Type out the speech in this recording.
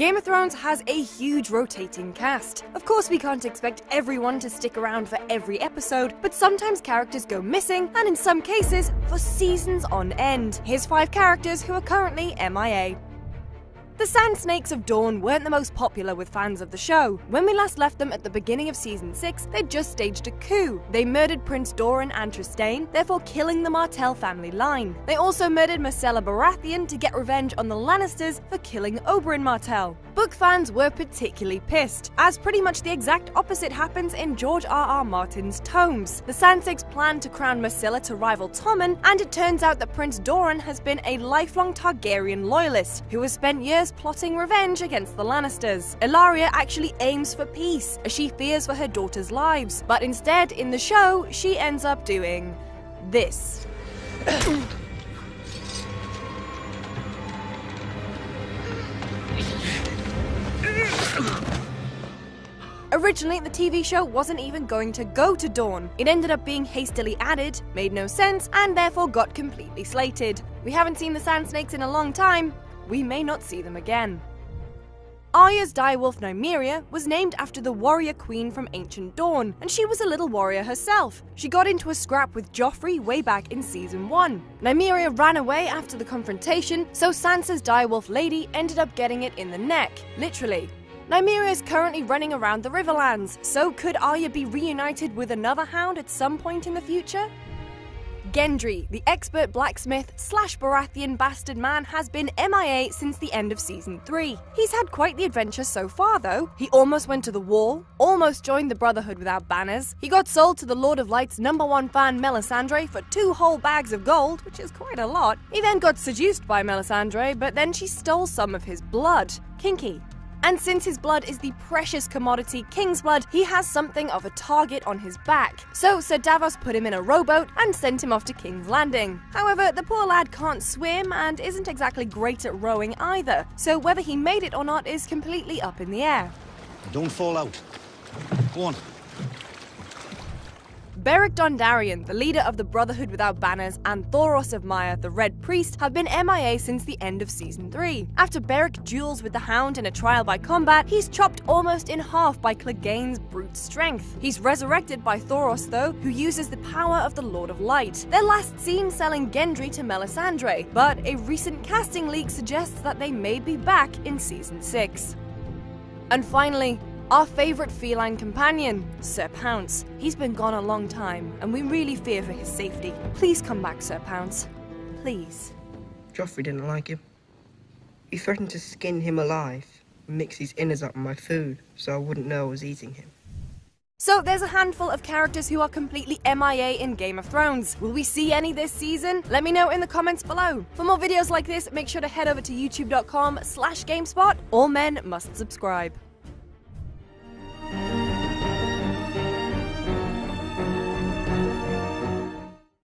Game of Thrones has a huge rotating cast. Of course, we can't expect everyone to stick around for every episode, but sometimes characters go missing, and in some cases, for seasons on end. Here's 5 characters who are currently MIA. The Sand Snakes of Dorne weren't the most popular with fans of the show. When we last left them at the beginning of Season 6, they'd just staged a coup. They murdered Prince Doran and Trystane, therefore killing the Martell family line. They also murdered Myrcella Baratheon to get revenge on the Lannisters for killing Oberyn Martell. Book fans were particularly pissed, as pretty much the exact opposite happens in George R.R. Martin's tomes. The Sand Snakes plan to crown Myrcella to rival Tommen, and it turns out that Prince Doran has been a lifelong Targaryen loyalist who has spent years plotting revenge against the Lannisters. Ellaria actually aims for peace, as she fears for her daughters' lives, but instead, in the show, she ends up doing this. Originally, the TV show wasn't even going to go to Dorne. It ended up being hastily added, made no sense, and therefore got completely slated. We haven't seen the Sand Snakes in a long time. We may not see them again. Arya's direwolf Nymeria was named after the warrior queen from ancient Dorne, and she was a little warrior herself. She got into a scrap with Joffrey way back in Season 1. Nymeria ran away after the confrontation, so Sansa's direwolf lady ended up getting it in the neck, literally. Nymeria is currently running around the Riverlands, so could Arya be reunited with another hound at some point in the future? Gendry, the expert blacksmith / Baratheon bastard man, has been MIA since the end of Season 3. He's had quite the adventure so far though. He almost went to the Wall, almost joined the Brotherhood without banners, he got sold to the Lord of Light's #1 fan Melisandre for 2 whole bags of gold, which is quite a lot. He then got seduced by Melisandre, but then she stole some of his blood. Kinky. And since his blood is the precious commodity King's Blood, he has something of a target on his back. So Sir Davos put him in a rowboat and sent him off to King's Landing. However, the poor lad can't swim and isn't exactly great at rowing either, so whether he made it or not is completely up in the air. Don't fall out. Go on. Beric Dondarrion, the leader of the Brotherhood without banners, and Thoros of Myr, the Red Priest, have been MIA since the end of Season 3. After Beric duels with the Hound in a trial by combat, he's chopped almost in half by Clegane's brute strength. He's resurrected by Thoros though, who uses the power of the Lord of Light. They're last seen selling Gendry to Melisandre, but a recent casting leak suggests that they may be back in Season 6. And finally, our favourite feline companion, Sir Pounce. He's been gone a long time, and we really fear for his safety. Please come back, Sir Pounce. Please. Joffrey didn't like him. He threatened to skin him alive and mix his innards up in my food so I wouldn't know I was eating him. So there's a handful of characters who are completely MIA in Game of Thrones. Will we see any this season? Let me know in the comments below. For more videos like this, make sure to head over to youtube.com/GameSpot. All men must subscribe.